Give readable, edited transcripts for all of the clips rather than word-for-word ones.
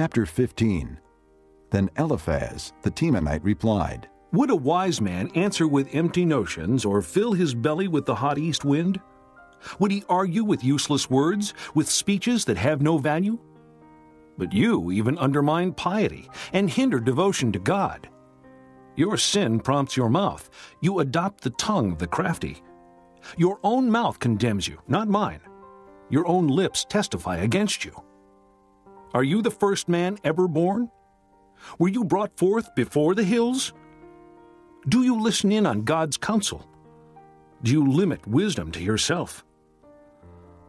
Chapter 15. Then Eliphaz the Temanite replied, Would a wise man answer with empty notions, or fill his belly with the hot east wind? Would he argue with useless words, with speeches that have no value? But you even undermine piety and hinder devotion to God. Your sin prompts your mouth. You adopt the tongue of the crafty. Your own mouth condemns you, not mine. Your own lips testify against you. Are you the first man ever born? Were you brought forth before the hills? Do you listen in on God's counsel? Do you limit wisdom to yourself?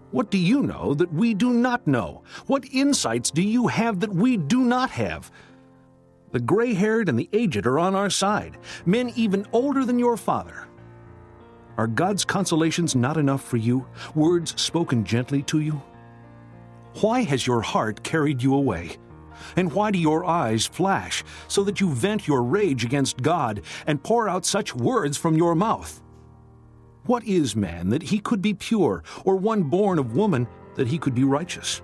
What do you know that we do not know? What insights do you have that we do not have? The gray-haired and the aged are on our side, men even older than your father. Are God's consolations not enough for you, words spoken gently to you? Why has your heart carried you away? And why do your eyes flash, so that you vent your rage against God and pour out such words from your mouth? What is man that he could be pure, or one born of woman that he could be righteous?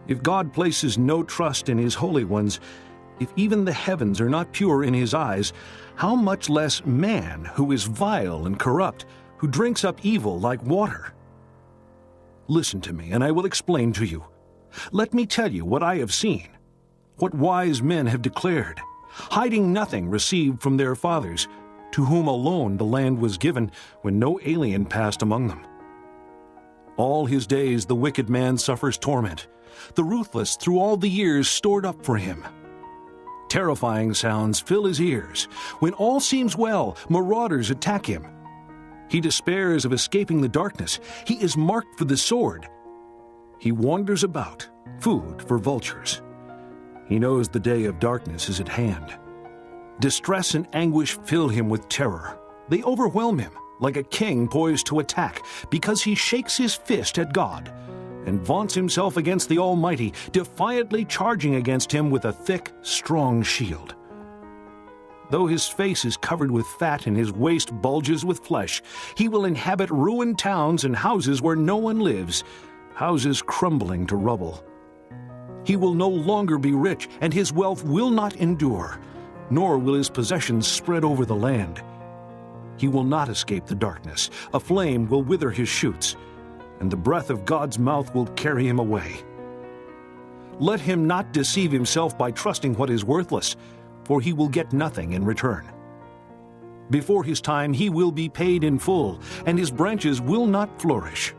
If God places no trust in his holy ones, if even the heavens are not pure in his eyes, how much less man, who is vile and corrupt, who drinks up evil like water? Listen to me, and I will explain to you. Let me tell you what I have seen, what wise men have declared, hiding nothing received from their fathers, to whom alone the land was given when no alien passed among them. All his days the wicked man suffers torment, the ruthless through all the years stored up for him. Terrifying sounds fill his ears. When all seems well, marauders attack him. He despairs of escaping the darkness. He is marked for the sword. He wanders about, food for vultures. He knows the day of darkness is at hand. Distress and anguish fill him with terror. They overwhelm him, like a king poised to attack, because he shakes his fist at God and vaunts himself against the Almighty, defiantly charging against him with a thick, strong shield. Though his face is covered with fat and his waist bulges with flesh, he will inhabit ruined towns and houses where no one lives, houses crumbling to rubble. He will no longer be rich, and his wealth will not endure, nor will his possessions spread over the land. He will not escape the darkness. A flame will wither his shoots, and the breath of God's mouth will carry him away. Let him not deceive himself by trusting what is worthless, for he will get nothing in return. Before his time he will be paid in full, and his branches will not flourish.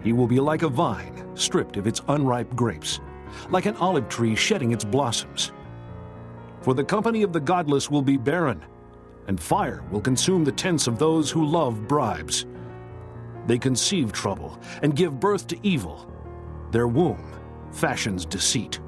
He will be like a vine stripped of its unripe grapes, like an olive tree shedding its blossoms. For the company of the godless will be barren, and fire will consume the tents of those who love bribes. They conceive trouble and give birth to evil. Their womb fashions deceit.